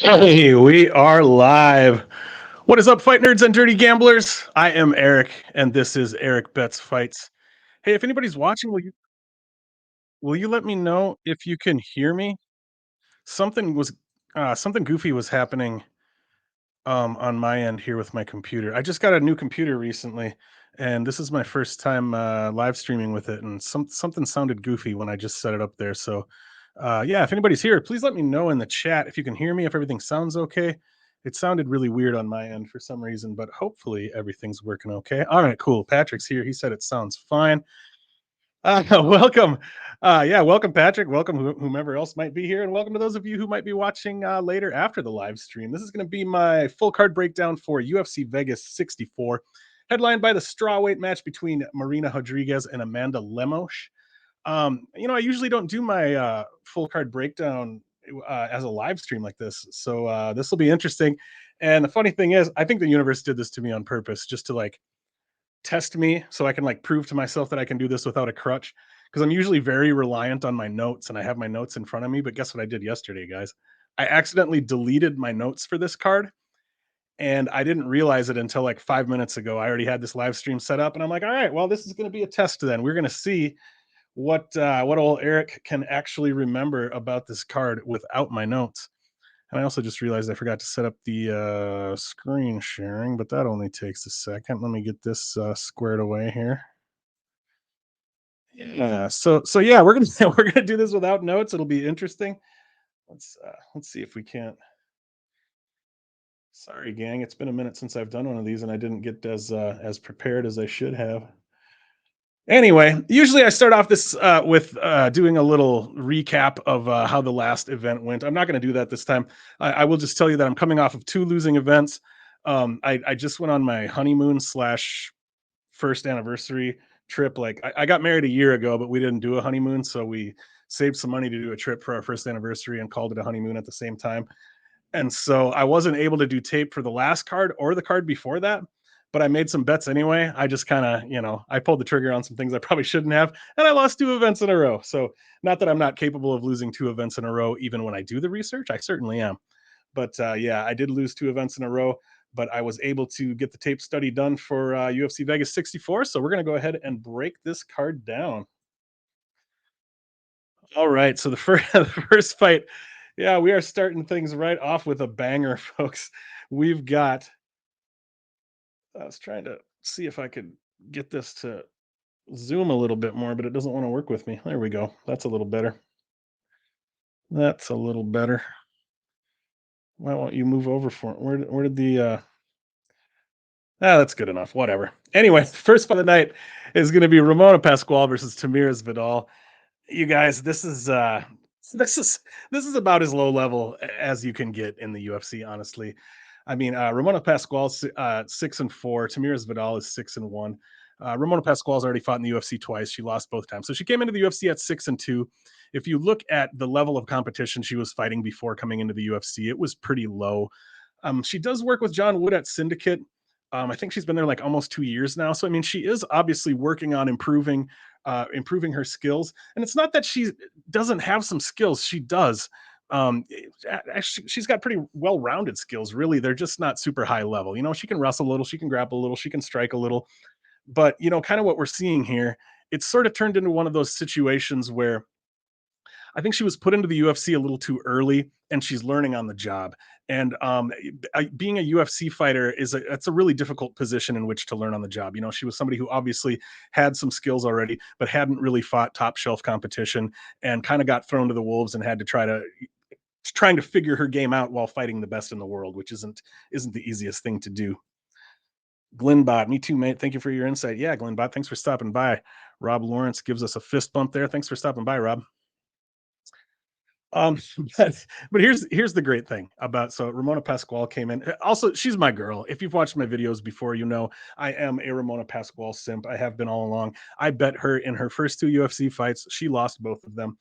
Hey, we are live. What is up, fight nerds and dirty gamblers? I am Erik, and this is Erik Bets Fights. Hey, if anybody's watching, will you let me know if you can hear me? Something goofy was happening on my end here with my computer. I just got a new computer recently, and this is my first time live streaming with it, and something sounded goofy when I just set it up there. So yeah, if anybody's here, please let me know in the chat if you can hear me, if everything sounds okay. It sounded really weird on my end for some reason, but hopefully everything's working okay. All right, cool. Patrick's here. He said it sounds fine. Welcome. Yeah, welcome, Patrick. Welcome, whomever else might be here. And welcome to those of you who might be watching later after the live stream. This is going to be my full card breakdown for UFC Vegas 64, headlined by the strawweight match between Marina Rodriguez and Amanda Lemos. I usually don't do my full card breakdown as a live stream like this. So this will be interesting. And the funny thing is, I think the universe did this to me on purpose just to like test me so I can like prove to myself that I can do this without a crutch. Because I'm usually very reliant on my notes and I have my notes in front of me. But guess what I did yesterday, guys? I accidentally deleted my notes for this card and I didn't realize it until like 5 minutes ago. I already had this live stream set up and I'm like, all right, well, this is going to be a test then. We're going to see what old Erik can actually remember about this card without my notes. And I also just realized I forgot to set up the screen sharing, but that only takes a second. Let me get this squared away here. Yeah. So yeah, we're gonna we're gonna do this without notes. It'll be interesting. Let's see if we can't. Sorry, gang. It's been a minute since I've done one of these, and I didn't get as prepared as I should have. Anyway, usually I start off this with doing a little recap of how the last event went. I'm not going to do that this time. I will just tell you that I'm coming off of two losing events. I just went on my honeymoon slash first anniversary trip. Like I got married a year ago, but we didn't do a honeymoon, so we saved some money to do a trip for our first anniversary and called it a honeymoon at the same time. And so I wasn't able to do tape for the last card or the card before that, but I made some bets anyway. I just kind of, I pulled the trigger on some things I probably shouldn't have, and I lost two events in a row. So, not that I'm not capable of losing two events in a row, even when I do the research, I certainly am. But yeah, I did lose two events in a row, but I was able to get the tape study done for UFC Vegas 64. So, we're going to go ahead and break this card down. All right. So, the first, the first fight, yeah, we are starting things right off with a banger, folks. We've got I was trying to see if I could get this to zoom a little bit more, but it doesn't want to work with me. There we go. That's a little better. That's a little better. Why won't you move over for it? Where did the that's good enough. Whatever. Anyway, first fight of the night is going to be Ramona Pascual versus Tamiris Vidal. You guys, this is this is about as low level as you can get in the UFC, honestly. I mean, Ramona Pascual 6-4. Tamiris Vidal is 6-1. Ramona Pascual's already fought in the UFC twice. She lost both times, so she came into the UFC at 6-2. If you look at the level of competition she was fighting before coming into the UFC, it was pretty low. She does work with John Wood at Syndicate. I think she's been there like almost 2 years now. So I mean, she is obviously working on improving her skills. And it's not that she doesn't have some skills; she does. Actually, she's got pretty well-rounded skills. Really, they're just not super high level. She can wrestle a little, she can grapple a little, she can strike a little. But kind of what we're seeing here, it's sort of turned into one of those situations where I think she was put into the UFC a little too early, and she's learning on the job. And being a UFC fighter it's a really difficult position in which to learn on the job. She was somebody who obviously had some skills already, but hadn't really fought top shelf competition, and kind of got thrown to the wolves and had to trying to figure her game out while fighting the best in the world, which isn't the easiest thing to do. Glenbot, me too, mate. Thank you for your insight. Yeah, Glenbot, thanks for stopping by. Rob Lawrence gives us a fist bump there. Thanks for stopping by, Rob. Um, but here's the great thing about so Ramona Pascual came in. Also, she's my girl. If you've watched my videos before, I am a Ramona Pascual simp. I have been all along. I bet her in her first two UFC fights. She lost both of them.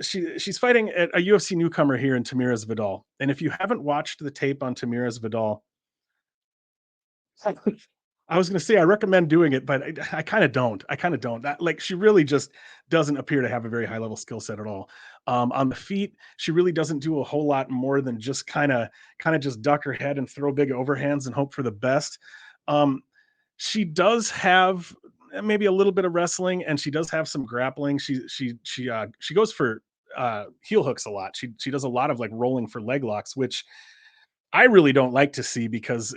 She's fighting a UFC newcomer here in Tamiris Vidal. And if you haven't watched the tape on Tamiris Vidal, I was gonna say I recommend doing it, but I kind of don't. I kind of don't. Like she really just doesn't appear to have a very high level skill set at all. On the feet, she really doesn't do a whole lot more than just kind of just duck her head and throw big overhands and hope for the best. Um, she does have maybe a little bit of wrestling, and she does have some grappling. She goes for heel hooks a lot. She does a lot of like rolling for leg locks, which I really don't like to see because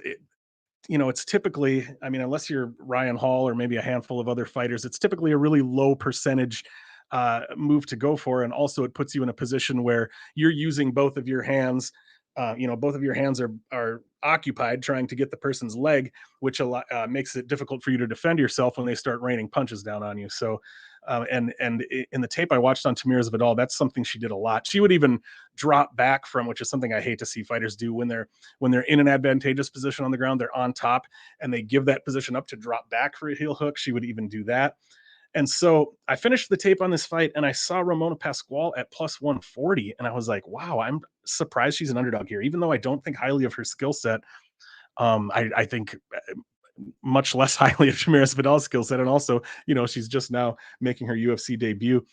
it's typically, I mean, unless you're Ryan Hall or maybe a handful of other fighters, it's typically a really low percentage move to go for. And also, it puts you in a position where you're using both of your hands. Both of your hands are occupied trying to get the person's leg, which makes it difficult for you to defend yourself when they start raining punches down on you. So, in the tape I watched on Tamira's Vidal, that's something she did a lot. She would even drop back from, which is something I hate to see fighters do when they're in an advantageous position on the ground, they're on top and they give that position up to drop back for a heel hook. She would even do that. And so I finished the tape on this fight and I saw Ramona Pascual at plus 140. And I was like, wow, I'm surprised she's an underdog here, even though I don't think highly of her skill set. I think much less highly of Tamira's Vidal's skill set. And also, she's just now making her UFC debut.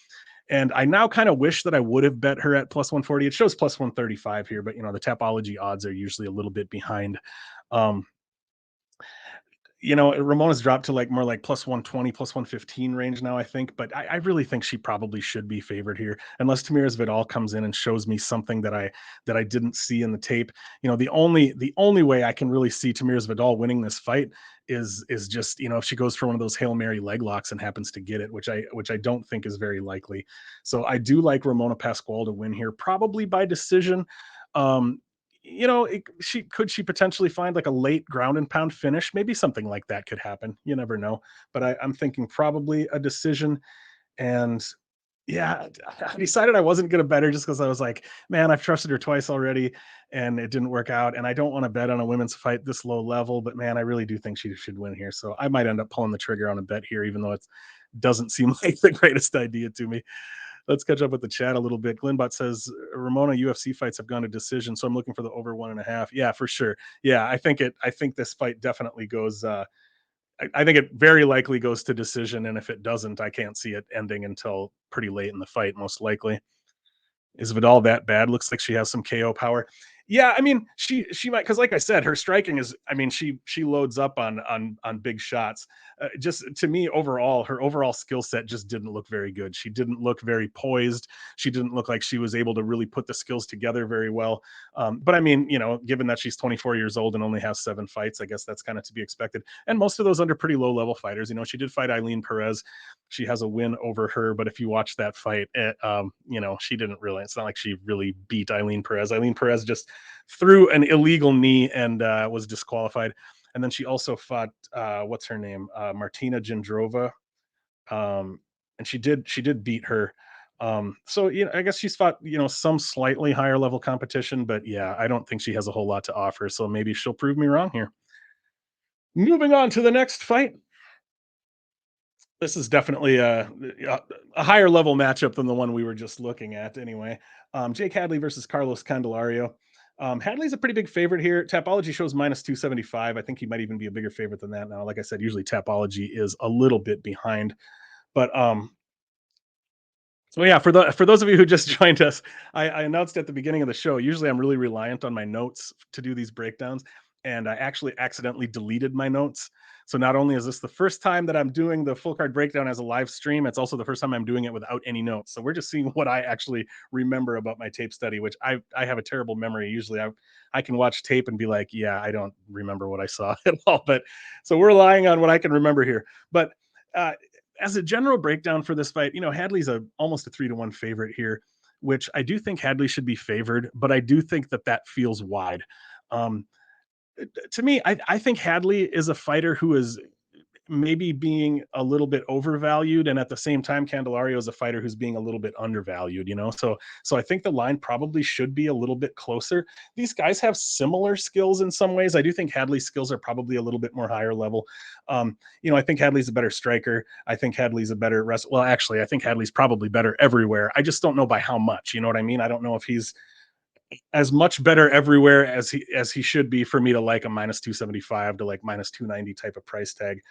And I now kind of wish that I would have bet her at plus 140. It shows plus 135 here, but the Tapology odds are usually a little bit behind. Um, Ramona's dropped to like more like plus 120, plus 115 range now, I think. But I really think she probably should be favored here, unless Tamira's Vidal comes in and shows me something that I didn't see in the tape. The only way I can really see Tamira's Vidal winning this fight is just if she goes for one of those Hail Mary leg locks and happens to get it, which I don't think is very likely. So I do like Ramona Pascual to win here, probably by decision. Um, she potentially find like a late ground and pound finish. Maybe something like that could happen. You never know. But I'm thinking probably a decision. And yeah, I decided I wasn't going to bet her just because I was like, man, I've trusted her twice already and it didn't work out. And I don't want to bet on a women's fight this low level. But man, I really do think she should win here. So I might end up pulling the trigger on a bet here, even though it doesn't seem like the greatest idea to me. Let's catch up with the chat a little bit. Glenbot says Ramona UFC fights have gone to decision, so I'm looking for the over 1.5. Yeah, for sure. Yeah, I think this fight definitely goes. I think it very likely goes to decision, and if it doesn't, I can't see it ending until pretty late in the fight, most likely. Is Vidal that bad? Looks like she has some KO power. Yeah, I mean, she might, because like I said, her striking is. I mean, she loads up on big shots. Just to me, overall, her overall skill set just didn't look very good. She didn't look very poised. She didn't look like she was able to really put the skills together very well. But I mean, given that she's 24 years old and only has 7 fights, I guess that's kind of to be expected. And most of those under pretty low level fighters. She did fight Eileen Perez. She has a win over her, but if you watch that fight, she didn't really. It's not like she really beat Eileen Perez. Eileen Perez just threw an illegal knee and was disqualified. And then she also fought what's her name, Martina Jindrova, and she did beat her. So I guess she's fought some slightly higher level competition, but yeah, I don't think she has a whole lot to offer. So maybe she'll prove me wrong here. Moving on to the next fight. This is definitely a higher level matchup than the one we were just looking at. Anyway, Jake Hadley versus Carlos Candelario. Hadley's a pretty big favorite here. Tapology shows minus 275. I think he might even be a bigger favorite than that now. Like I said, usually Tapology is a little bit behind, but so yeah, for those of you who just joined us, I announced at the beginning of the show. Usually, I'm really reliant on my notes to do these breakdowns, and I actually accidentally deleted my notes. So not only is this the first time that I'm doing the full card breakdown as a live stream, it's also the first time I'm doing it without any notes. So we're just seeing what I actually remember about my tape study, which I have a terrible memory. Usually, I can watch tape and be like, yeah, I don't remember what I saw at all. But so we're relying on what I can remember here. But uh, as a general breakdown for this fight, Hadley's almost a 3-1 favorite here, which I do think Hadley should be favored, but I do think that feels wide. Um, to me, I think Hadley is a fighter who is maybe being a little bit overvalued, and at the same time Candelario is a fighter who's being a little bit undervalued, so I think the line probably should be a little bit closer. These guys have similar skills in some ways. I do think Hadley's skills are probably a little bit more higher level. I think Hadley's a better striker. I think Hadley's a better well, actually, I think Hadley's probably better everywhere. I just don't know by how much. You know what I mean? I don't know if he's as much better everywhere as he should be for me to like a minus 275 to like minus 290 type of price tag.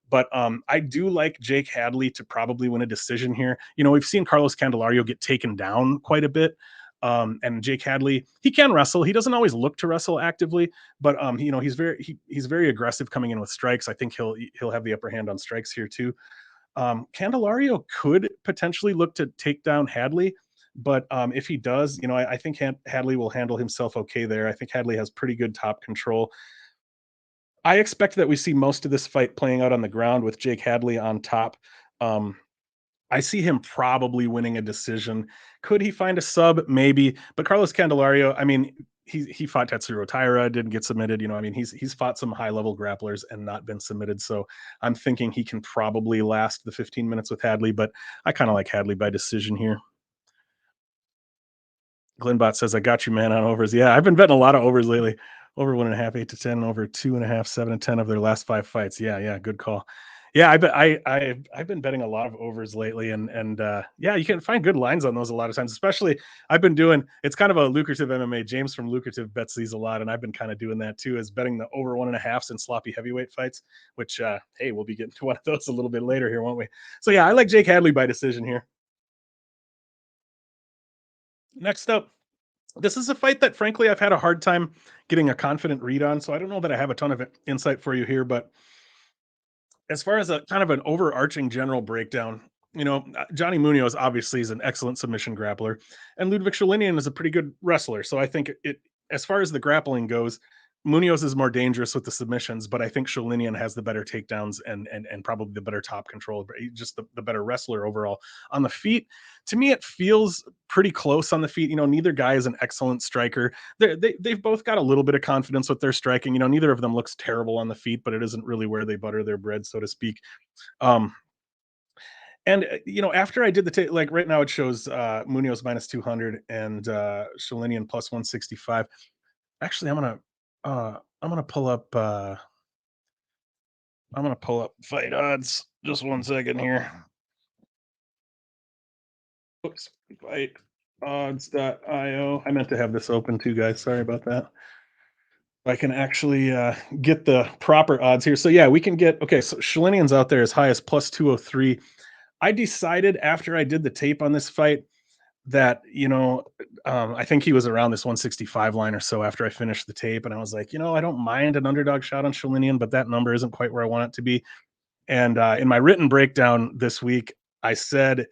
But I do like Jake Hadley to probably win a decision here. You know, we've seen Carlos Candelario get taken down quite a bit. And Jake Hadley, he can wrestle. He doesn't always look to wrestle actively, but you know, he's very aggressive coming in with strikes. I think he'll have the upper hand on strikes here too. Candelario could potentially look to take down Hadley, but if he does, you know, I think Hadley will handle himself okay there. I think Hadley has pretty good top control. I expect that we see most of this fight playing out on the ground with Jake Hadley on top. Um, I see him probably winning a decision. Could he find a sub? Maybe. But Carlos Candelario, I mean, he fought Tatsuro Taira, didn't get submitted. You know, I mean, he's fought some high level grapplers and not been submitted. So I'm thinking he can probably last the 15 minutes with Hadley. But I kind of like Hadley by decision here. Glenbot says, I got you, man, on overs. Yeah, I've been betting a lot of overs lately. Over 1.5, 8 to 10, over 2.5, 7 and 10 of their last 5 fights. Yeah, good call. Yeah, I've been betting a lot of overs lately, and yeah, you can find good lines on those a lot of times. Especially, I've been doing it's kind of a lucrative MMA. James from Lucrative bets these a lot, and I've been kind of doing that too, is betting the over 1.5s in sloppy heavyweight fights. Which hey, we'll be getting to one of those a little bit later here, won't we? So yeah, I like Jake Hadley by decision here. Next up, this is a fight that frankly I've had a hard time getting a confident read on, so I don't know that I have a ton of insight for you here, but as far as a kind of an overarching general breakdown, you know, Johnny Munoz obviously is an excellent submission grappler, and Ludwig Sholinian is a pretty good wrestler. So I think as far as the grappling goes, Munoz is more dangerous with the submissions, but I think Sholinian has the better takedowns and probably the better top control, just the better wrestler overall. On the feet, to me, it feels pretty close on the feet. You know, neither guy is an excellent striker. They've both got a little bit of confidence with their striking. You know, neither of them looks terrible on the feet, but it isn't really where they butter their bread, so to speak. Um, and you know, after I did like right now, it shows Munoz minus 200 and Sholinian plus 165. Actually, I'm gonna pull up fight odds. Just one second here. Oops, fight odds.io. I meant to have this open too, guys. Sorry about that. I can actually get the proper odds here. So yeah, we can get okay. So Sholinian's out there as high as plus 203. I decided after I did the tape on this fight that, you know, I think he was around this 165 line or so after I finished the tape. And I was like, you know, I don't mind an underdog shot on Sholinian, but that number isn't quite where I want it to be. And in my written breakdown this week, I said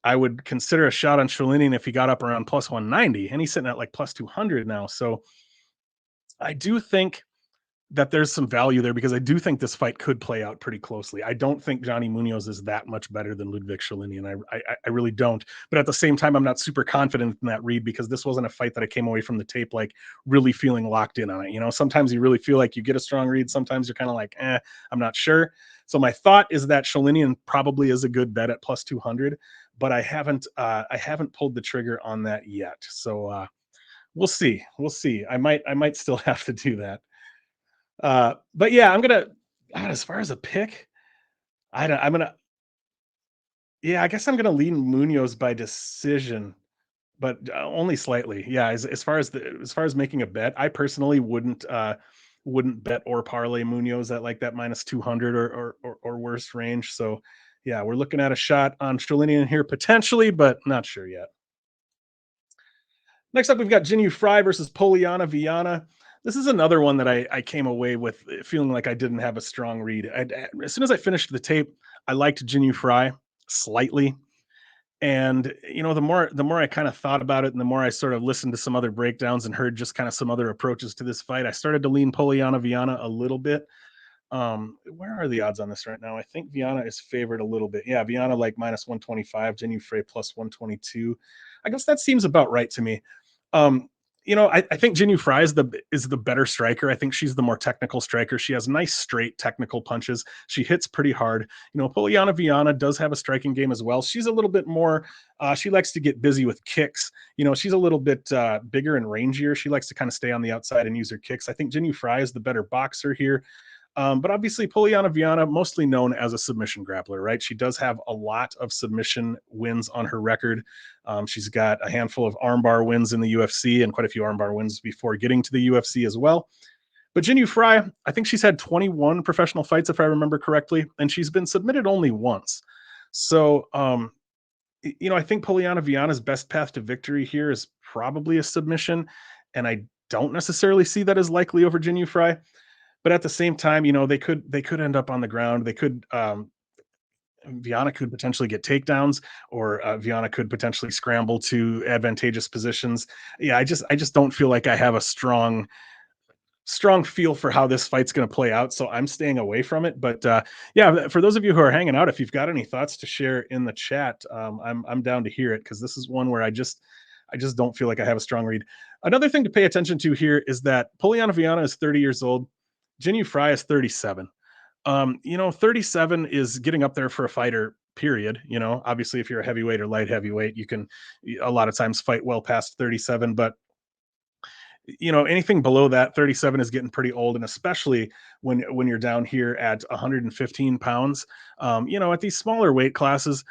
I would consider a shot on Sholinian if he got up around plus 190, and he's sitting at like plus 200 now. So I do think that there's some value there because I do think this fight could play out pretty closely. I don't think Johnny Munoz is that much better than Ludwig Sholinian. I really don't. But at the same time, I'm not super confident in that read because this wasn't a fight that I came away from the tape like really feeling locked in on it. You know, sometimes you really feel like you get a strong read. Sometimes you're kind of like, I'm not sure. So my thought is that Sholinian probably is a good bet at plus 200, but I haven't pulled the trigger on that yet. So we'll see. We'll see. I might still have to do that. But yeah, as far as a pick, I don't, I'm gonna, yeah, I guess I'm gonna lean Munoz by decision, but only slightly. Yeah, as far as making a bet, I personally wouldn't bet or parlay Munoz at like that minus 200 or worse range. So yeah, we're looking at a shot on Sholinian here potentially, but not sure yet. Next up, we've got Jinyu Frey versus Poliana Viana. This is another one that I came away with feeling like I didn't have a strong read. As soon as I finished the tape, I liked Jinyu Frey slightly. And you know, the more I kind of thought about it, and the more I sort of listened to some other breakdowns and heard just kind of some other approaches to this fight, I started to lean Poliana Viana a little bit. Where are the odds on this right now? I think Viana is favored a little bit. Yeah, Viana like minus 125, Jinyu Frey plus 122. I guess that seems about right to me. Um, you know, I think Jinyu Frey is the better striker. I think she's the more technical striker. She has nice straight technical punches. She hits pretty hard. You know, Poliana Viana does have a striking game as well. She's a little bit more. She likes to get busy with kicks. You know, she's a little bit bigger and rangier. She likes to kind of stay on the outside and use her kicks. I think Jinyu Frey is the better boxer here. But obviously, Poliana Viana, mostly known as a submission grappler, right? She does have a lot of submission wins on her record. She's got a handful of armbar wins in the UFC and quite a few armbar wins before getting to the UFC as well. But Jinyu Fry, I think she's had 21 professional fights, if I remember correctly, and she's been submitted only once. So, I think Poliana Viana's best path to victory here is probably a submission, and I don't necessarily see that as likely over Jinyu Fry. But at the same time, they could end up on the ground. They could Viana could potentially get takedowns, or Viana could potentially scramble to advantageous positions. Yeah, I just don't feel like I have a strong feel for how this fight's going to play out, so I'm staying away from it. But yeah, for those of you who are hanging out, if you've got any thoughts to share in the chat, I'm down to hear it, because this is one where I just don't feel like I have a strong read. Another thing to pay attention to here is that Poliana Viana is 30 years old. Jinyu Fry is 37. 37 is getting up there for a fighter, period. Obviously, if you're a heavyweight or light heavyweight, you can a lot of times fight well past 37. But anything below that, 37 is getting pretty old, and especially when you're down here at 115 pounds. At these smaller weight classes,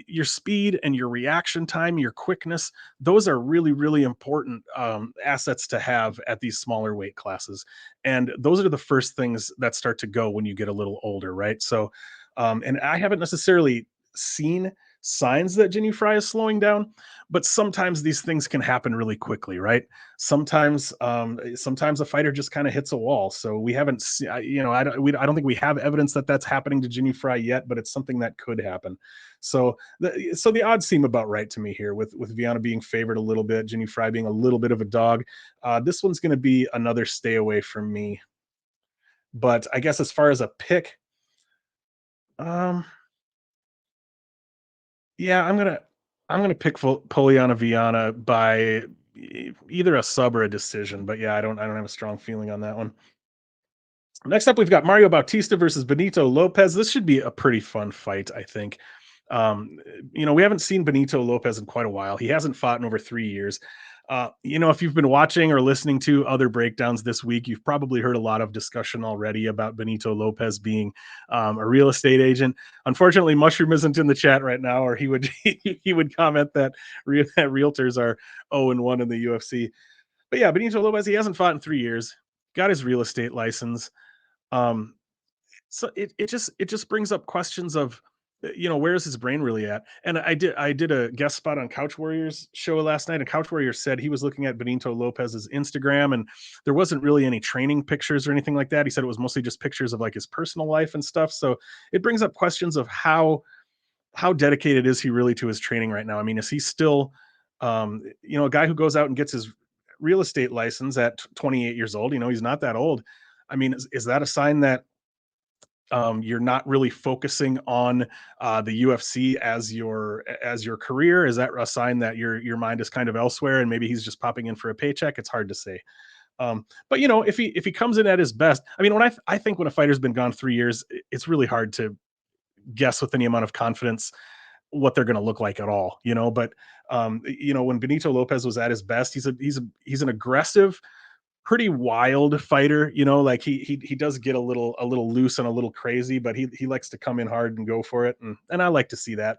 your speed and your reaction time, your quickness, those are really, really important assets to have at these smaller weight classes. And those are the first things that start to go when you get a little older, right? So, and I haven't necessarily seen signs that Jinny Fry is slowing down, but sometimes these things can happen really quickly, right? Sometimes a fighter just kind of hits a wall. So we haven't seen, I don't think we have evidence that that's happening to Jinny Fry yet, but it's something that could happen. So the odds seem about right to me here, with Viana being favored a little bit, Jinny Fry being a little bit of a dog. This one's going to be another stay away from me. But I guess as far as a pick, um, yeah, I'm gonna pick Poliana Viana by either a sub or a decision. But yeah, I don't have a strong feeling on that one. Next up, we've got Mario Bautista versus Benito Lopez. This should be a pretty fun fight, I think. We haven't seen Benito Lopez in quite a while. He hasn't fought in over 3 years. If you've been watching or listening to other breakdowns this week, you've probably heard a lot of discussion already about Benito Lopez being a real estate agent. Unfortunately, Mushroom isn't in the chat right now, or he would he would comment that that realtors are 0-1 in the UFC. But yeah, Benito Lopez, he hasn't fought in 3 years. Got his real estate license. Um, so it just brings up questions of, where is his brain really at? And I did a guest spot on Couch Warriors show last night, and Couch Warriors said he was looking at Benito Lopez's Instagram, and there wasn't really any training pictures or anything like that. He said it was mostly just pictures of like his personal life and stuff. So it brings up questions of how dedicated is he really to his training right now? I mean, is he still a guy who goes out and gets his real estate license at 28 years old? He's not that old. I mean, is that a sign that you're not really focusing on the UFC as your career? Is that a sign that your mind is kind of elsewhere, and maybe he's just popping in for a paycheck? It's hard to say. But if he comes in at his best, I mean, I think when a fighter's been gone 3 years, it's really hard to guess with any amount of confidence what they're going to look like at all. But when Benito Lopez was at his best, he's an aggressive, pretty wild fighter. Like he does get a little loose and a little crazy, but he likes to come in hard and go for it, and I like to see that.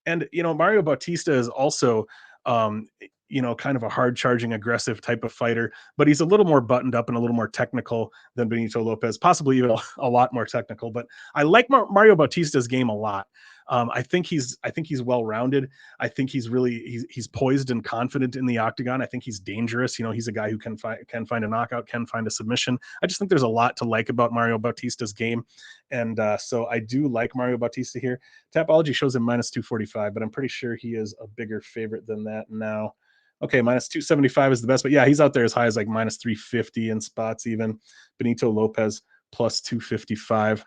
And Mario Bautista is also kind of a hard charging, aggressive type of fighter, but he's a little more buttoned up and a little more technical than Benito Lopez, possibly even a lot more technical. But I like Mario Bautista's game a lot. I think he's well rounded. I think he's poised and confident in the octagon. I think he's dangerous. He's a guy who can find a knockout, can find a submission. I just think there's a lot to like about Mario Bautista's game, and so I do like Mario Bautista here. Tapology shows him minus 245, but I'm pretty sure he is a bigger favorite than that now. Okay, minus 275 is the best, but yeah, he's out there as high as like minus 350 in spots even. Benito Lopez plus 255.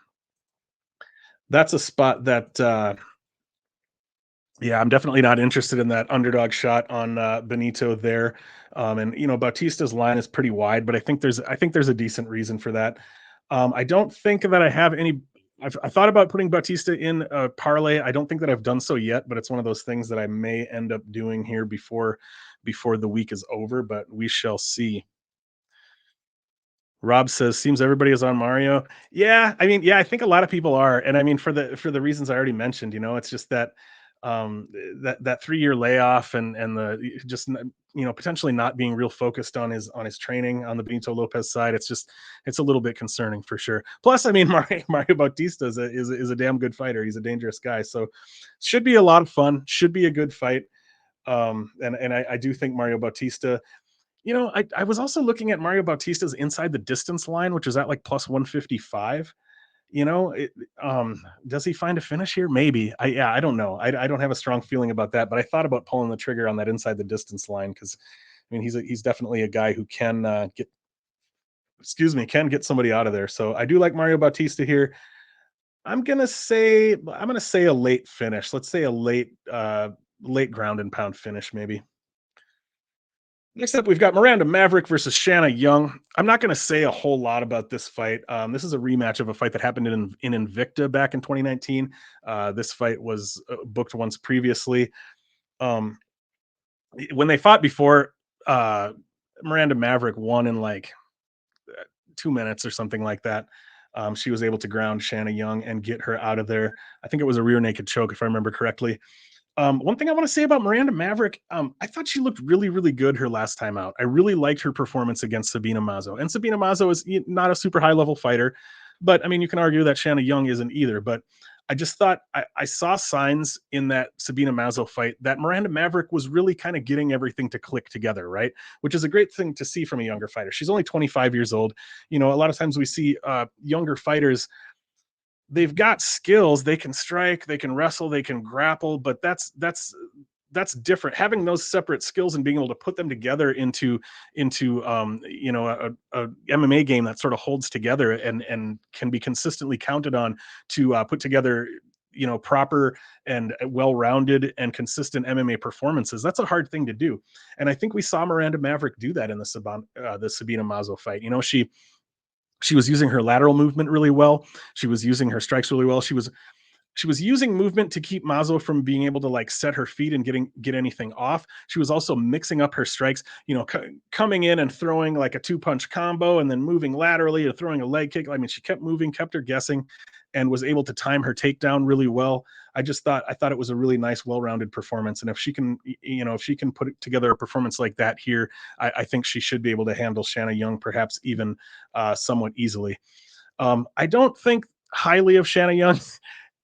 That's a spot that yeah, I'm definitely not interested in that underdog shot on Benito there. And Bautista's line is pretty wide, but I think there's a decent reason for that. I don't think that I have any. I thought about putting Bautista in a parlay. I don't think that I've done so yet, but it's one of those things that I may end up doing here before the week is over. But we shall see. Rob says, "Seems everybody is on Mario." Yeah, I mean, yeah, I think a lot of people are, and I mean for the reasons I already mentioned. It's just that that 3 year layoff and the just potentially not being real focused on his training on the Benito Lopez side. It's a little bit concerning for sure. Plus, I mean, Mario Bautista is a damn good fighter. He's a dangerous guy, so should be a lot of fun. Should be a good fight. And I do think Mario Bautista. I was also looking at Mario Bautista's inside the distance line, which is at like plus 155. You know, it, does he find a finish here? Maybe. I don't know. I don't have a strong feeling about that, but I thought about pulling the trigger on that inside the distance line because I mean he's definitely a guy who can can get somebody out of there. So I do like Mario Bautista here. I'm gonna say a late finish. Let's say a late ground and pound finish, maybe. Next up, we've got Miranda Maverick versus Shanna Young. I'm not going to say a whole lot about this fight. This is a rematch of a fight that happened in Invicta back in 2019. This fight was booked once previously. Um, when they fought before, uh, Miranda Maverick won in like 2 minutes or something like that. She was able to ground Shanna Young and get her out of there. I think it was a rear naked choke, if I remember correctly. One thing I want to say about Miranda Maverick, I thought she looked really, really good her last time out. I really liked her performance against Sabina Mazo. And Sabina Mazo is not a super high level fighter, but I mean, you can argue that Shanna Young isn't either. But I just thought I saw signs in that Sabina Mazo fight that Miranda Maverick was really kind of getting everything to click together, right? Which is a great thing to see from a younger fighter. She's only 25 years old. A lot of times we see younger fighters, they've got skills, they can strike, they can wrestle, they can grapple, but that's different. Having those separate skills and being able to put them together into a MMA game that sort of holds together and can be consistently counted on to put together proper and well-rounded and consistent MMA performances. That's a hard thing to do, and I think we saw Miranda Maverick do that in the Sabina Mazo fight. She was using her lateral movement really well. She was using her strikes really well. She was using movement to keep Mazo from being able to like set her feet and get anything off. She was also mixing up her strikes, coming in and throwing like a two punch combo and then moving laterally or throwing a leg kick. I mean, she kept moving, kept her guessing, and was able to time her takedown really well. I thought it was a really nice, well-rounded performance. And if she can put together a performance like that here, I think she should be able to handle Shanna Young, perhaps even somewhat easily. I don't think highly of Shanna Young,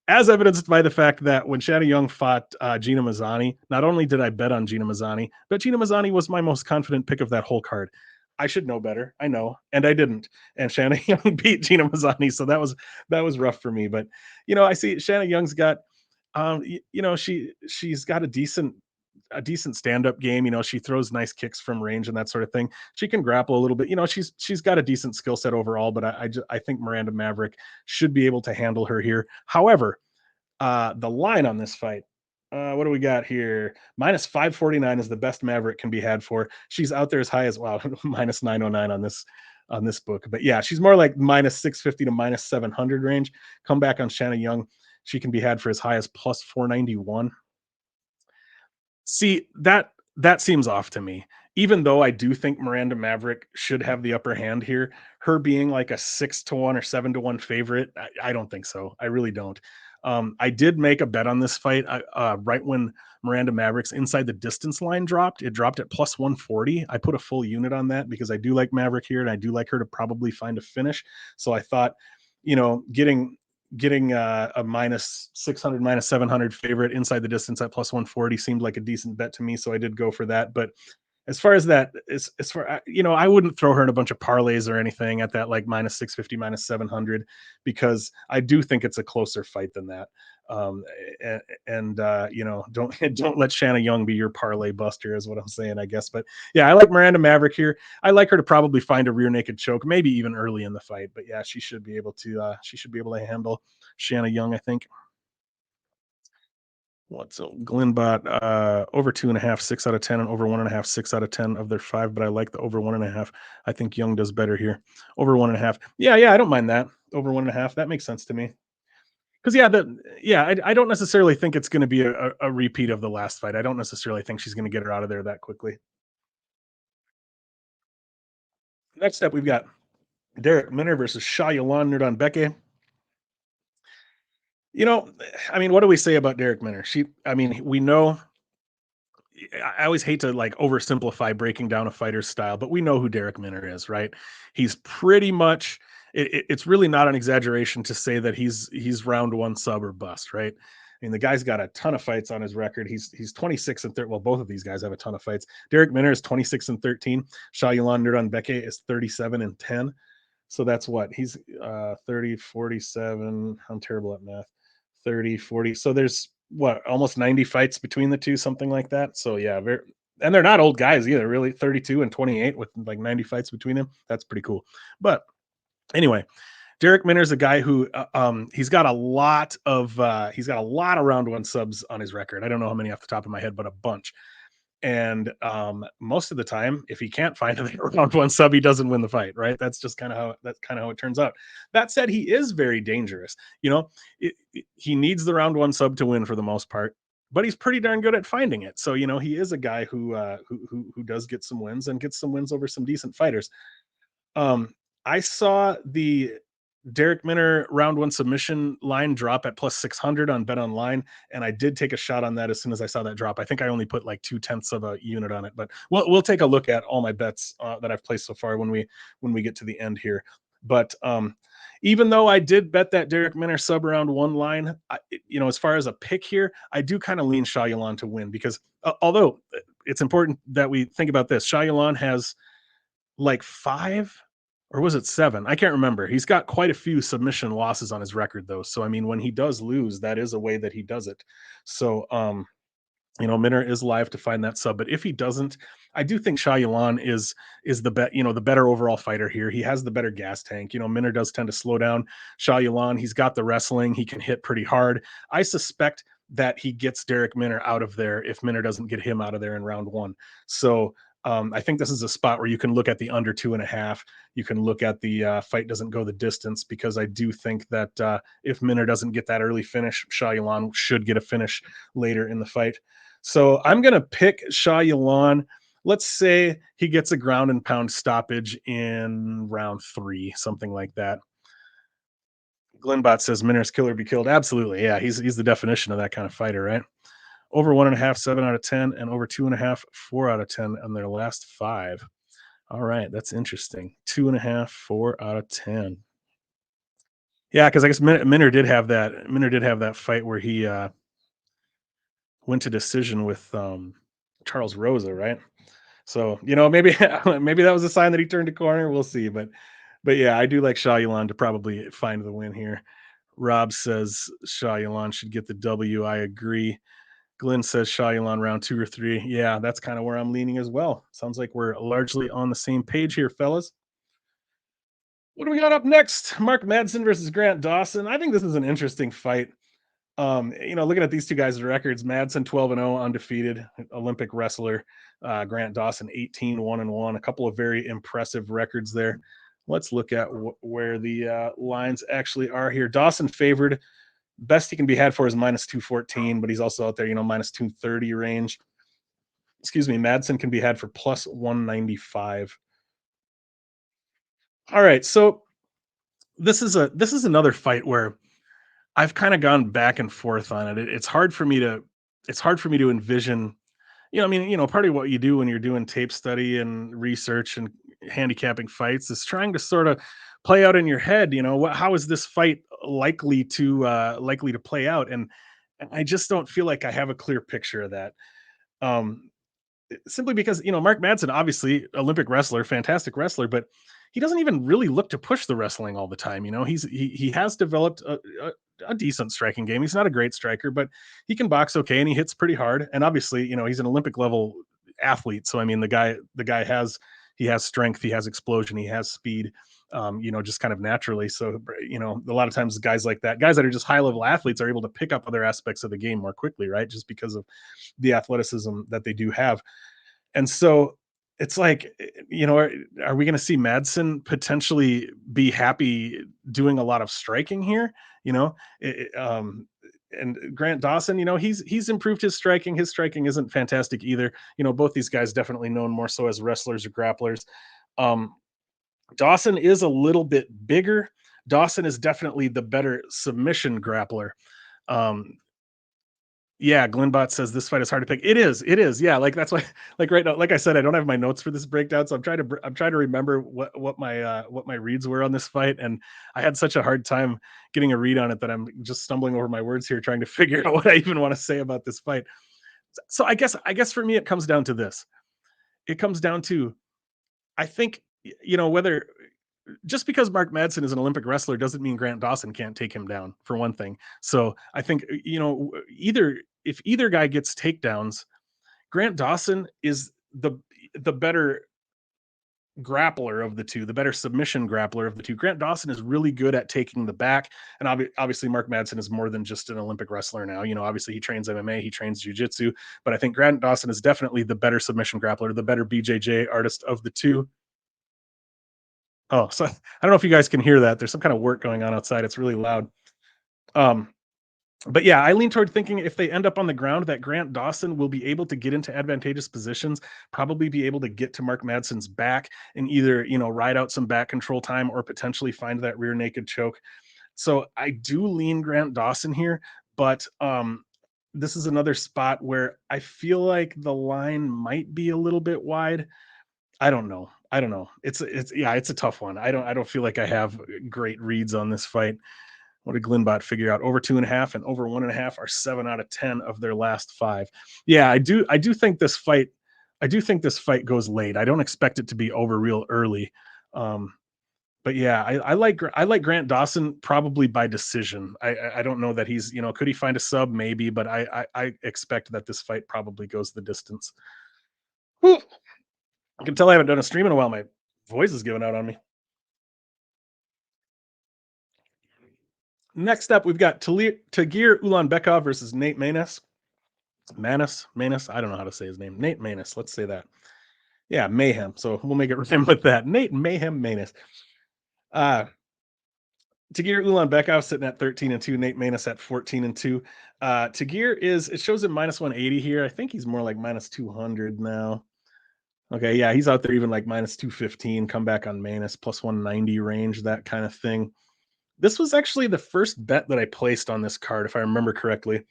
as evidenced by the fact that when Shanna Young fought Gina Mazzani, not only did I bet on Gina Mazzani, but Gina Mazzani was my most confident pick of that whole card. I should know better. I know, and I didn't. And Shanna Young beat Gina Mazzani, so that was rough for me. But I see Shanna Young's got, she's got a decent stand-up game. She throws nice kicks from range and that sort of thing. She can grapple a little bit. She's got a decent skill set overall, but I think Miranda Maverick should be able to handle her here. However, the line on this fight, what do we got here? Minus 549 is the best Maverick can be had for. She's out there as high as minus 909 on this book. But yeah, she's more like minus 650 to minus 700 range. Come back on Shanna Young. She can be had for as high as plus 491. See, that seems off to me. Even though I do think Miranda Maverick should have the upper hand here, her being like a 6-1 or 7-1 favorite, I don't think so. I really don't. I did make a bet on this fight right when Miranda Maverick's inside the distance line dropped. It dropped at plus 140. I put a full unit on that because I do like Maverick here and I do like her to probably find a finish. So I thought, getting a minus 600 minus 700 favorite inside the distance at plus 140 seemed like a decent bet to me, so I did go for that. But as far as that, as far, I wouldn't throw her in a bunch of parlays or anything at that like minus 650 minus 700 because I do think it's a closer fight than that. Don't don't let Shanna Young be your parlay buster is what I'm saying, I guess. But yeah, I like Miranda Maverick here. I like her to probably find a rear naked choke, maybe even early in the fight. But yeah, she should be able to handle Shanna Young, I think. What's Glenbot over 2.5, 6 out of 10, and over 1.5, 6 out of 10 of their five. But I like the over 1.5. I think Young does better here. Over 1.5. Yeah, I don't mind that. Over 1.5. That makes sense to me. Because I don't necessarily think it's going to be a repeat of the last fight. I don't necessarily think she's going to get her out of there that quickly. Next up, we've got Derek Minner versus Sholinian Nuerdanbieke. You know, I mean, what do we say about Derek Minner? I mean, we know. I always hate to like oversimplify breaking down a fighter's style, but we know who Derek Minner is, right? He's pretty much. It's really not an exaggeration to say that he's round one sub or bust, right? I mean, the guy's got a ton of fights on his record. He's 26 and 30. Well, both of these guys have a ton of fights. Derek Minner is 26 and 13. Sholinian Nuerdanbieke is 37 and 10. So that's what he's 30, 47. I'm terrible at math. 30, 40. So there's what, almost 90 fights between the two, something like that. So yeah, very, and they're not old guys either, really. 32 and 28 with like 90 fights between them. That's pretty cool. But anyway, Derek Minner's a guy who he's got a lot of round one subs on his record. I don't know how many off the top of my head, but a bunch. And most of the time, if he can't find a round one sub, he doesn't win the fight, right? That's kind of how it turns out. That said, he is very dangerous. You know, he needs the round one sub to win for the most part, but he's pretty darn good at finding it. So you know, he is a guy who does get some wins and gets some wins over some decent fighters. Um, I saw the Derek Minner round one submission line drop at plus 600 on Bet Online, and I did take a shot on that as soon as I saw that drop. I think I only put like 2/10 of a unit on it, but we'll take a look at all my bets that I've placed so far when we get to the end here. But even though I did bet that Derek Minner sub around one line, you know, as far as a pick here, I do kind of lean Sholinian to win because although it's important that we think about this, Sholinian has like five or was it seven? I can't remember. He's got quite a few submission losses on his record though. So I mean, when he does lose, that is a way that he does it. So you know, Minner is live to find that sub, but if he doesn't, I do think Sholinian is the bet, you know, the better overall fighter here. He has the better gas tank. You know, Minner does tend to slow down. Sholinian, he's got the wrestling. He can hit pretty hard. I suspect that he gets Derek Minner out of there if Minner doesn't get him out of there in round one. So I think this is a spot where you can look at the under 2.5. You can look at the fight doesn't go the distance because I do think that if Minner doesn't get that early finish, Sholinian should get a finish later in the fight. So I'm going to pick Sholinian. Let's say he gets a ground and pound stoppage in round 3, something like that. Glenbot says Minner's killer be killed. Absolutely. Yeah, he's the definition of that kind of fighter, right? Over 1.5, 7 out of 10, and over 2.5, 4 out of 10 on their last 5. All right, that's interesting. 2.5, 4 out of 10. Yeah, because I guess Minner did have that. Minner did have that fight where he went to decision with Charles Rosa, right? So you know, maybe maybe that was a sign that he turned a corner. We'll see, but yeah, I do like Sholinian to probably find the win here. Rob says Sholinian should get the W. I agree. Glenn says Sholinian round 2 or 3. Yeah, that's kind of where I'm leaning as well. Sounds like we're largely on the same page here, fellas. What do we got up next? Mark Madsen versus Grant Dawson. I think this is an interesting fight. You know, looking at these two guys' records, Madsen 12 and 0, undefeated, Olympic wrestler. Grant Dawson 18 1 and 1. A couple of very impressive records there. Let's look at where the lines actually are here. Dawson favored. Best he can be had for is minus 214, but he's also out there, you know, minus 230 range. Excuse me. Madsen can be had for plus 195. All right, so this is another fight where I've kind of gone back and forth on it. It's hard for me to envision. You know, I mean, you know, part of what you do when you're doing tape study and research and handicapping fights is trying to sort of play out in your head. You know, how is this fight likely to play out? And I just don't feel like I have a clear picture of that. Um, Simply because you know Mark Madsen, obviously Olympic wrestler, fantastic wrestler, but he doesn't even really look to push the wrestling all the time. You know, he has developed a decent striking game. He's not a great striker, but he can box okay and he hits pretty hard. And obviously, you know, he's an Olympic level athlete. So I mean, the guy has strength, he has explosion, he has speed. You know, just kind of naturally. So, you know, a lot of times guys like that, guys that are just high level athletes, are able to pick up other aspects of the game more quickly, right? Just because of the athleticism that they do have. And so it's like, you know, are we going to see Madsen potentially be happy doing a lot of striking here? You know, and Grant Dawson, you know, he's improved his striking. His striking isn't fantastic either. You know, both these guys definitely known more so as wrestlers or grapplers. Um, Dawson is a little bit bigger. Dawson is definitely the better submission grappler. Um, yeah, Glenbot says this fight is hard to pick. It is. It is. Yeah, like that's why. Like right now, like I said, I don't have my notes for this breakdown, so I'm trying to remember what my reads were on this fight, and I had such a hard time getting a read on it that I'm just stumbling over my words here, trying to figure out what I even want to say about this fight. So I guess for me, it comes down to this. It comes down to I think whether just because Mark Madsen is an Olympic wrestler doesn't mean Grant Dawson can't take him down, for one thing. So I think either if either guy gets takedowns, Grant Dawson is the better grappler of the two, the better submission grappler of the two. Grant Dawson is really good at taking the back, and obviously Mark Madsen is more than just an Olympic wrestler now. Obviously he trains MMA, he trains jiu-jitsu, but I think Grant Dawson is definitely the better submission grappler, the better BJJ artist of the two. Oh, so I don't know if you guys can hear that. There's some kind of work going on outside. It's really loud. Um, but yeah, I lean toward thinking if they end up on the ground, that Grant Dawson will be able to get into advantageous positions, probably be able to get to Mark Madsen's back and either, ride out some back control time or potentially find that rear naked choke. So I do lean Grant Dawson here, but this is another spot where I feel like the line might be a little bit wide. I don't know. I don't know. It's a tough one. I don't feel like I have great reads on this fight. What did Glenbot figure out? Over 2.5 and over 1.5 are 7 out of 10 of their last five. Yeah, I do think this fight. I do think this fight goes late. I don't expect it to be over real early. Um, but yeah, I like Grant Dawson probably by decision. I don't know that he's could he find a sub maybe, but I expect that this fight probably goes the distance. Whew. I can tell I haven't done a stream in a while. My voice is giving out on me. Next up, we've got Tagir Ulanbekov versus Nate Maness. Maness. I don't know how to say his name. Nate Maness. Let's say that. Yeah, Mayhem. So we'll make it rhyme with that. Nate Mayhem Maness. Uh, Tagir Ulanbekov sitting at 13-2. Nate Maness at 14-2. Tagir it shows him minus 180 here. I think he's more like minus 200 now. Okay, yeah, he's out there even like minus 215. Come back on Maness plus 190 range, that kind of thing. This was actually the first bet that I placed on this card, if I remember correctly.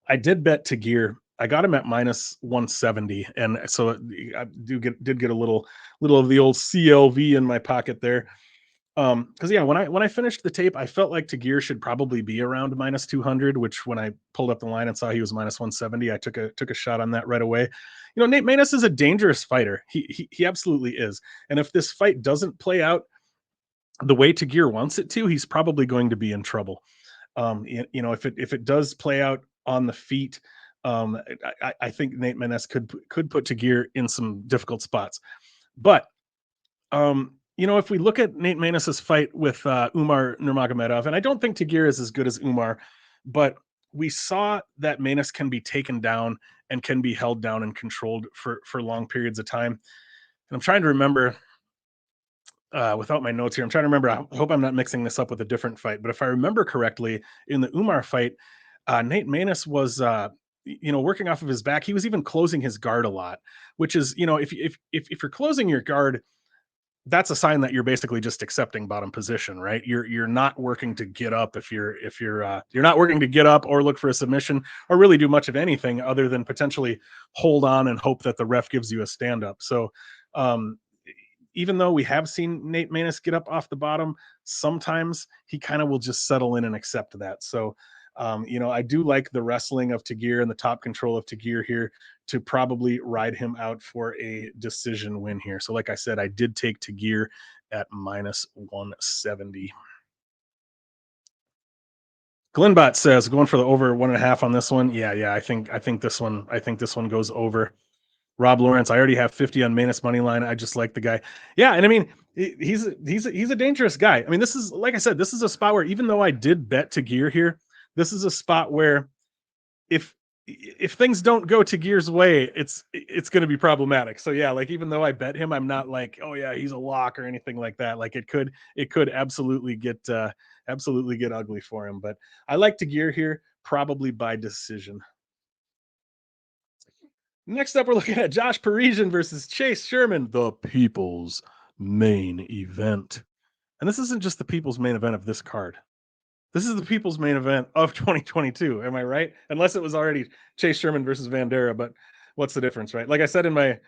I did bet Tagir. I got him at minus 170, and so I did get a little of the old CLV in my pocket there. Because yeah, when I finished the tape, I felt like Tagir should probably be around minus 200. Which when I pulled up the line and saw he was minus 170, I took a shot on that right away. Nate Maness is a dangerous fighter. He absolutely is. And if this fight doesn't play out the way Tagir wants it to, he's probably going to be in trouble. If it does play out on the feet, I think Nate Maness could put Tagir in some difficult spots. But if we look at Nate Maness's fight with Umar Nurmagomedov, and I don't think Tagir is as good as Umar, but we saw that Maness can be taken down and can be held down and controlled for long periods of time. And I'm trying to remember without my notes here. I'm trying to remember. I hope I'm not mixing this up with a different fight. But if I remember correctly, in the Umar fight, Nate Maness was, working off of his back. He was even closing his guard a lot, which is, if you're closing your guard, that's a sign that you're basically just accepting bottom position, right? You're not working to get up you're not working to get up or look for a submission or really do much of anything other than potentially hold on and hope that the ref gives you a stand up. So um, even though we have seen Nate Maness get up off the bottom, sometimes he kind of will just settle in and accept that. So, I do like the wrestling of Tagir and the top control of Tagir here to probably ride him out for a decision win here. So, like I said, I did take Tagir at minus 170. Glenbot says going for the over 1.5 on this one. Yeah. I think this one goes over. Rob Lawrence, I already have 50 on Manus money line. I just like the guy. Yeah, and I mean, he's a dangerous guy. I mean, this is like I said, this is a spot where even though I did bet Tagir here, this is a spot where if if things don't go Tagir's way, it's going to be problematic. So yeah, like even though I bet him, I'm not like, oh yeah, he's a lock or anything like that. Like it could absolutely get ugly for him. But I like Tagir here, probably by decision. Next up, we're looking at Josh Parisian versus Chase Sherman, the People's Main event. And this isn't just the people's main event of this card. This is the people's main event of 2022. Am I right? Unless it was already Chase Sherman versus Vandera, but what's the difference, right? Like I said in my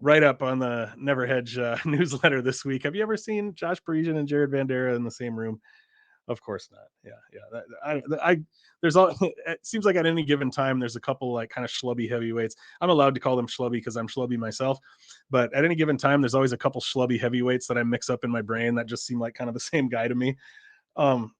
write up on the Never Hedge newsletter this week, have you ever seen Josh Parisian and Jared Vandera in the same room? Of course not. Yeah, yeah. There's all. It seems like at any given time, there's a couple like kind of schlubby heavyweights. I'm allowed to call them schlubby because I'm schlubby myself. But at any given time, there's always a couple schlubby heavyweights that I mix up in my brain that just seem like kind of the same guy to me. Um,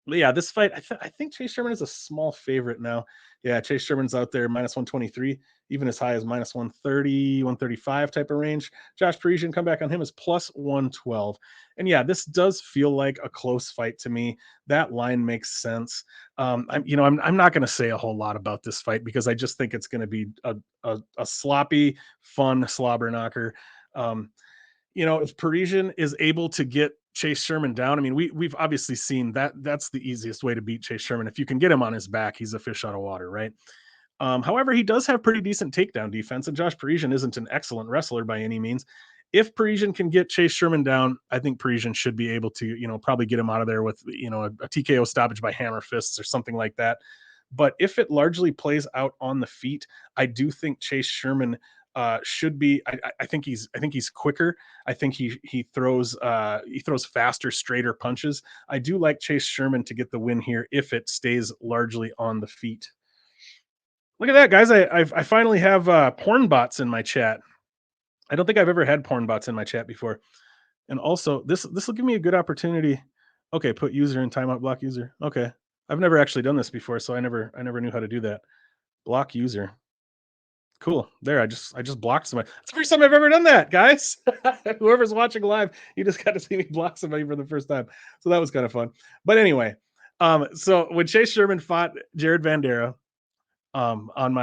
but yeah, this fight, I think Chase Sherman is a small favorite now. Yeah, Chase Sherman's out there minus 123, even as high as minus 130, 135 type of range. Josh Parisian comeback on him is plus 112. And yeah, this does feel like a close fight to me. That line makes sense. I'm not going to say a whole lot about this fight because I just think it's going to be a sloppy, fun slobber knocker. Um, if Parisian is able to get Chase Sherman down, I mean, we've obviously seen that that's the easiest way to beat Chase Sherman. If you can get him on his back, he's a fish out of water, right? However, he does have pretty decent takedown defense, and Josh Parisian isn't an excellent wrestler by any means. If Parisian can get Chase Sherman down, I think Parisian should be able to, probably get him out of there with, a TKO stoppage by hammer fists or something like that. But if it largely plays out on the feet, I do think Chase Sherman should be. I think he's quicker. I think he throws faster, straighter punches. I do like Chase Sherman to get the win here if it stays largely on the feet. Look at that, guys! I finally have porn bots in my chat. I don't think I've ever had porn bots in my chat before. And also, this will give me a good opportunity. Okay, put user in timeout, block user. Okay, I've never actually done this before, so I never knew how to do that. Block user. Cool. There, I just blocked somebody. It's the first time I've ever done that, guys. Whoever's watching live, you just got to see me block somebody for the first time. So that was kind of fun. But anyway, so when Chase Sherman fought Jared Vandera, on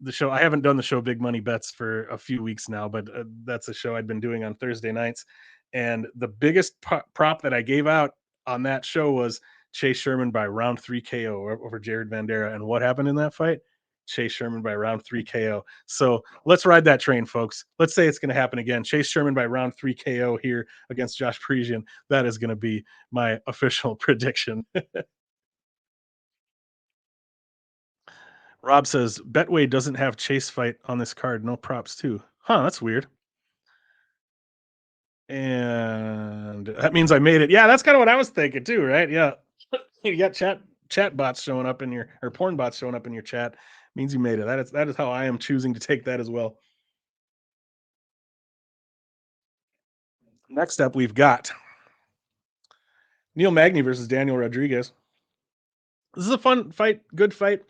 the show, I haven't done the show Big Money Bets for a few weeks now, but that's a show I'd been doing on Thursday nights. And the biggest prop that I gave out on that show was Chase Sherman by round 3 KO over Jared Vandera. And what happened in that fight? Chase Sherman by round 3 KO. So let's ride that train, folks. Let's say it's going to happen again. Chase Sherman by round 3 KO here against Josh Parisian. That is going to be my official prediction. Rob says Betway doesn't have Chase fight on this card. No props too. Huh, that's weird. And that means I made it. Yeah, that's kind of what I was thinking too, right? Yeah. You got chat bots showing up in your or porn bots showing up in your chat. Means you made it. That is how I am choosing to take that as well. Next up, we've got Neil Magny versus Daniel Rodriguez. This is a fun fight, good fight.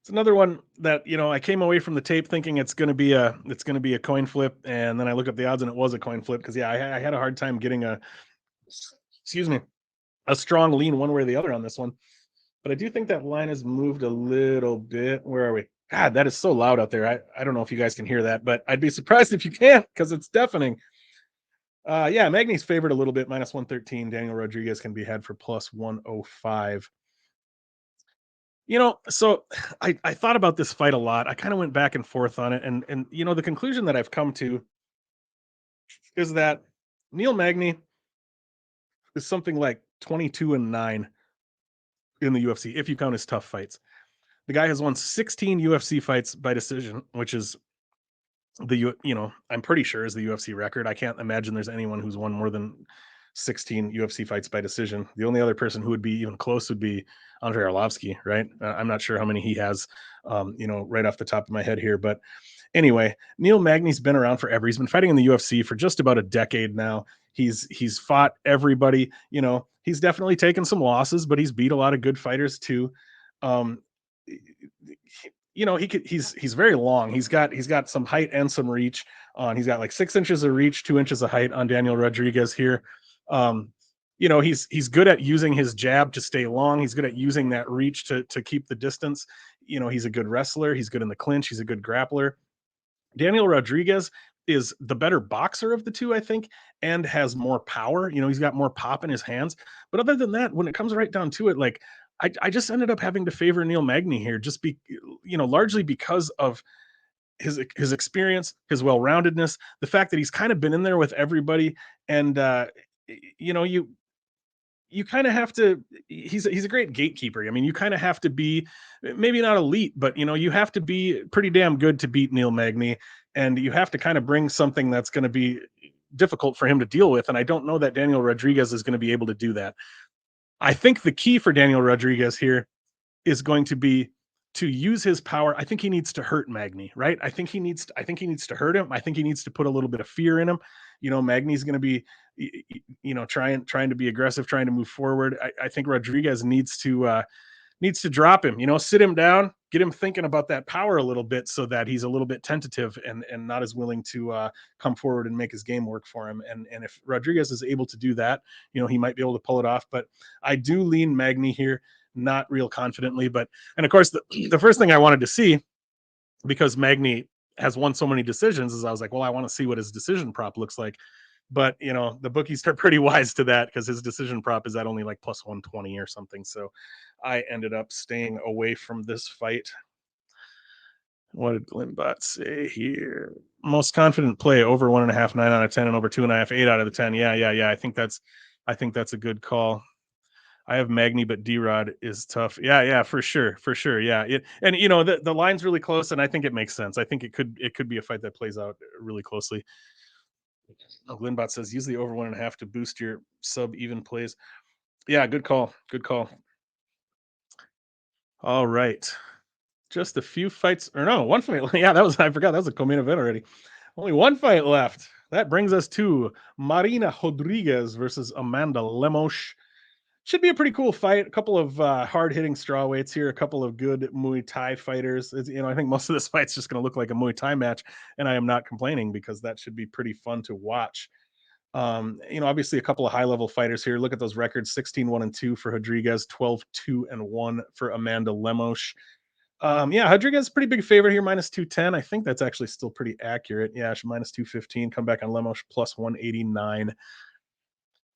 It's another one that I came away from the tape thinking it's gonna be a coin flip, and then I look up the odds and it was a coin flip because I had a hard time getting excuse me a strong lean one way or the other on this one. But I do think that line has moved a little bit. Where are we? God, that is so loud out there. I don't know if you guys can hear that, but I'd be surprised if you can't because it's deafening. Yeah, Magny's favored a little bit, minus 113. Daniel Rodriguez can be had for plus 105. So I thought about this fight a lot. I kind of went back and forth on it, and the conclusion that I've come to is that Neil Magny is something like 22-9 in the UFC if you count his tough fights. The guy has won 16 UFC fights by decision, which is I'm pretty sure is the UFC record. I can't imagine there's anyone who's won more than 16 UFC fights by decision. The only other person who would be even close would be Andrei Arlovsky, right? I'm not sure how many he has, right off the top of my head here. But anyway, Neil Magny's been around forever. He's been fighting in the UFC for just about a decade now. He's fought everybody. He's definitely taken some losses, but he's beat a lot of good fighters too. Um, he's very long. He's got some height and some reach on. He's got like 6 inches of reach, 2 inches of height on Daniel Rodriguez here. um he's good at using his jab to stay long. He's good at using that reach to keep the distance. He's a good wrestler. He's good in the clinch. He's a good grappler. Daniel Rodriguez is the better boxer of the two, I think, and has more power. He's got more pop in his hands. But other than that, when it comes right down to it, like I just ended up having to favor Neil Magny here, just largely because of his experience, his well-roundedness, the fact that he's kind of been in there with everybody, and you know, you kind of have to. He's a great gatekeeper. I mean, you kind of have to be maybe not elite, but you know, you have to be pretty damn good to beat Neil Magny, and you have to kind of bring something that's going to be difficult for him to deal with. And I don't know that Daniel Rodriguez is going to be able to do that. I think the key for Daniel Rodriguez here is going to be to use his power. I think he needs to hurt Magny, right? I think he needs to hurt him. I think he needs to put a little bit of fear in him. You know, Magny's going to be, you know, trying to be aggressive, trying to move forward. I think Rodriguez needs to drop him, you know, sit him down, get him thinking about that power a little bit so that he's a little bit tentative and not as willing to come forward and make his game work for him. And if Rodriguez is able to do that, you know, he might be able to pull it off. But I do lean Magny here, not real confidently. But and of course the first thing I wanted to see, because Magny has won so many decisions, is I was like, well, I want to see what his decision prop looks like. But you know, the bookies are pretty wise to that because his decision prop is at only like plus 120 or something. So I ended up staying away from this fight. What did Glenbot say here? Most confident play over 1.5, 9 out of 10, and over 2.5, 8 out of the 10. Yeah. I think that's a good call. I have Magny, but D-Rod is tough. Yeah, for sure. Yeah, and you know the line's really close, and I think it makes sense. I think it could be a fight that plays out really closely. Oh, Glenbot says use the over 1.5 to boost your sub even plays. Yeah, good call. Good call. All right. Just a few fights, or no, one fight. Yeah, that was, I forgot that was a co-main event already. Only one fight left. That brings us to Marina Rodriguez versus Amanda Lemos. Should be a pretty cool fight. A couple of hard-hitting strawweights here. A couple of good Muay Thai fighters. You know, I think most of this fight's just going to look like a Muay Thai match, and I am not complaining because that should be pretty fun to watch. You know, obviously a couple of high-level fighters here. Look at those records: 16-1-2 for Rodriguez, 12-2-1 for Amanda Lemos. Yeah, Rodriguez is a pretty big favorite here, minus 210. I think that's actually still pretty accurate. Yeah, minus 215. Come back on Lemos plus 189.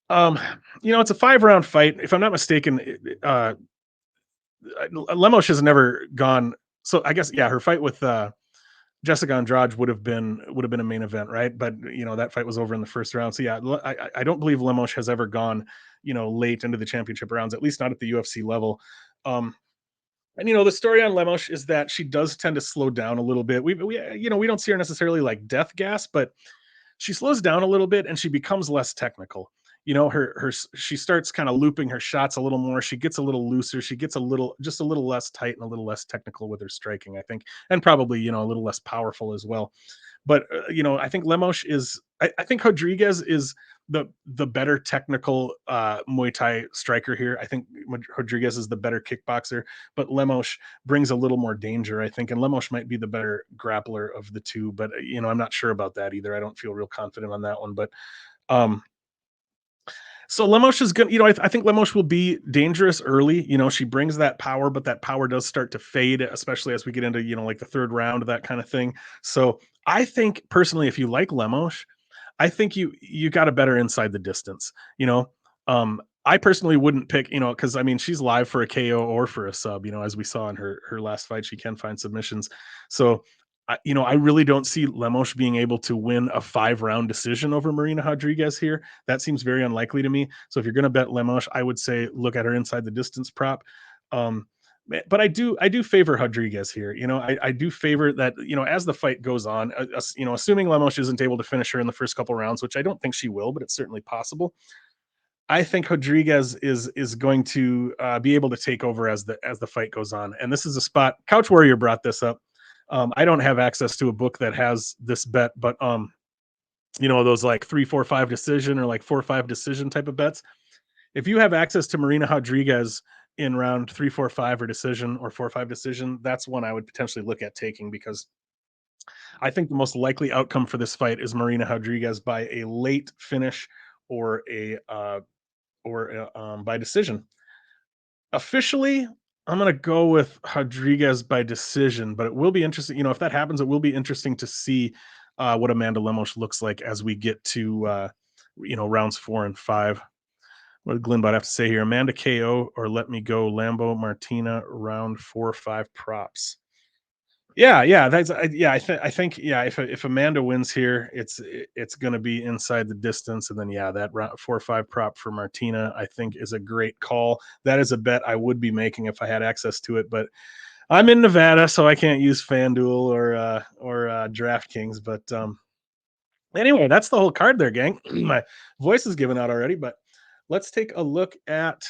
Um, you know, it's a 5-round fight. If I'm not mistaken, Lemos has never gone. So I guess yeah, her fight with Jessica Andrade would have been a main event, right? But you know that fight was over in the first round. So yeah, I don't believe Lemos has ever gone, you know, late into the championship rounds, at least not at the UFC level. And you know, the story on Lemos is that she does tend to slow down a little bit. We you know, we don't see her necessarily like death gas, but she slows down a little bit and she becomes less technical. You know, her she starts kind of looping her shots a little more. She gets a little looser. She gets a little just a little less tight and a little less technical with her striking, I think, and probably you know a little less powerful as well. But you know, I think Lemos is. I think Rodriguez is the better technical Muay Thai striker here. I think Rodriguez is the better kickboxer, but Lemos brings a little more danger, I think, and Lemos might be the better grappler of the two. But you know, I'm not sure about that either. I don't feel real confident on that one. But um, so Lemos is good. You know, I think Lemos will be dangerous early. You know, she brings that power, but that power does start to fade, especially as we get into, you know, like the third round, that kind of thing. So I think personally, if you like Lemos, I think you got a better inside the distance. You know, I personally wouldn't pick, you know, because I mean she's live for a KO or for a sub. You know, as we saw in her last fight, she can find submissions. So, you know, I really don't see Lemos being able to win a 5-round decision over Marina Rodriguez here. That seems very unlikely to me. So if you're going to bet Lemos, I would say look at her inside the distance prop. Um, but I do favor Rodriguez here. You know, I do favor that, you know, as the fight goes on, you know, assuming Lemos isn't able to finish her in the first couple rounds, which I don't think she will, but it's certainly possible. I think Rodriguez is going to be able to take over as the fight goes on. And this is a spot. Couch Warrior brought this up. I don't have access to a book that has this bet, but you know, those like 3-4-5 decision or like 4-5 decision type of bets. If you have access to Marina Rodriguez in round 3-4-5 or decision or 4-5 decision, that's one I would potentially look at taking because I think the most likely outcome for this fight is Marina Rodriguez by a late finish or by decision. Officially, I'm going to go with Rodriguez by decision, but it will be interesting. You know, if that happens, it will be interesting to see what Amanda Lemos looks like as we get to you know, rounds 4 and 5. What did Glenbot have to say here? Amanda KO or let me go Lambo Martina round 4 or 5 props. Yeah. Yeah. I think yeah. If Amanda wins here, it's going to be inside the distance, and then yeah, that 4-5 prop for Martina, I think, is a great call. That is a bet I would be making if I had access to it, but I'm in Nevada, so I can't use FanDuel or DraftKings. But anyway, that's the whole card there, gang. My voice is given out already, but let's take a look at.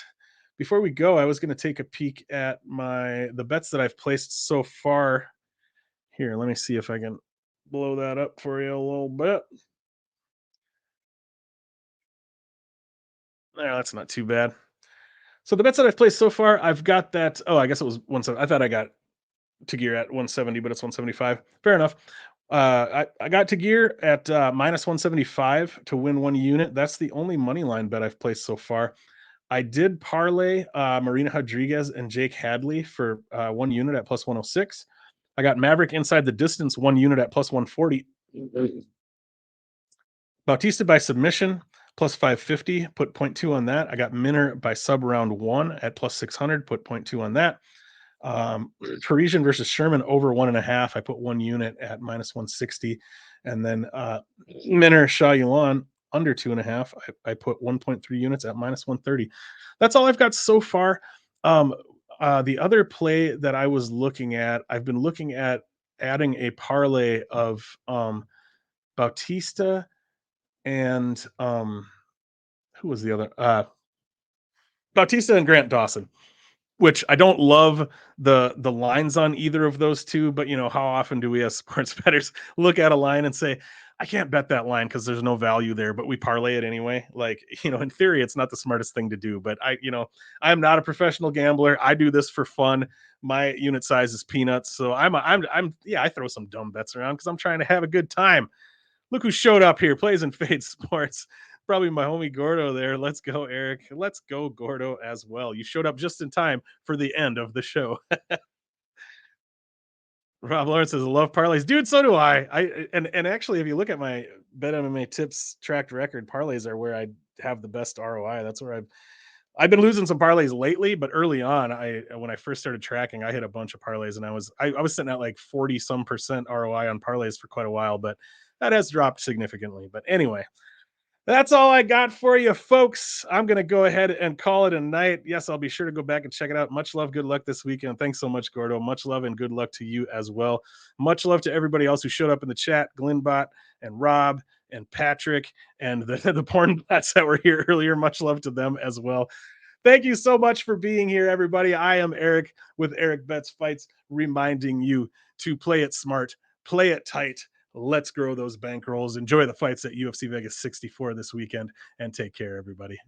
Before we go, I was going to take a peek at the bets that I've placed so far. Here, let me see if I can blow that up for you a little bit. There, that's not too bad. So the bets that I've placed so far, I've got that. Oh, I guess it was 170. I thought I got Tagir at 170, but it's 175. Fair enough. I got Tagir at minus 175 to win 1 unit. That's the only money line bet I've placed so far. I did parlay Marina Rodriguez and Jake Hadley for 1 unit at plus 106. I got Maverick inside the distance 1 unit at plus 140. Bautista by submission plus 550, put point 0.2 on that. I got Minner by sub round one at plus 600, put point 0.2 on that. Parisian versus Sherman over 1.5. I put 1 unit at minus 160. And then Minner Shah Yulan under 2.5. I put 1.3 units at minus 130. That's all I've got so far. The other play that I was looking at, I've been looking at adding a parlay of Bautista and who was the other? Bautista and Grant Dawson, which I don't love the lines on either of those two, but you know, how often do we as sports bettors look at a line and say, I can't bet that line because there's no value there, but we parlay it anyway. Like, you know, in theory, it's not the smartest thing to do, but I'm not a professional gambler. I do this for fun. My unit size is peanuts. So yeah, I throw some dumb bets around because I'm trying to have a good time. Look who showed up here, plays in Fade Sports. Probably my homie Gordo there. Let's go, Erik. Let's go, Gordo, as well. You showed up just in time for the end of the show. Rob Lawrence says, I love parlays. Dude, so do I. And actually, if you look at my Bet MMA tips tracked record, parlays are where I have the best ROI. That's where I've been losing some parlays lately, but early on, when I first started tracking, I hit a bunch of parlays and I was sitting at like 40 some percent ROI on parlays for quite a while, but that has dropped significantly. But anyway, that's all I got for you, folks. I'm going to go ahead and call it a night. Yes, I'll be sure to go back and check it out. Much love, good luck this weekend. Thanks so much, Gordo. Much love and good luck to you as well. Much love to everybody else who showed up in the chat, Glenbot and Rob and Patrick and the porn bats that were here earlier. Much love to them as well. Thank you so much for being here, everybody. I am Erik with Erik Bets Fights, reminding you to play it smart, play it tight. Let's grow those bankrolls. Enjoy the fights at UFC Vegas 64 this weekend, and take care, everybody.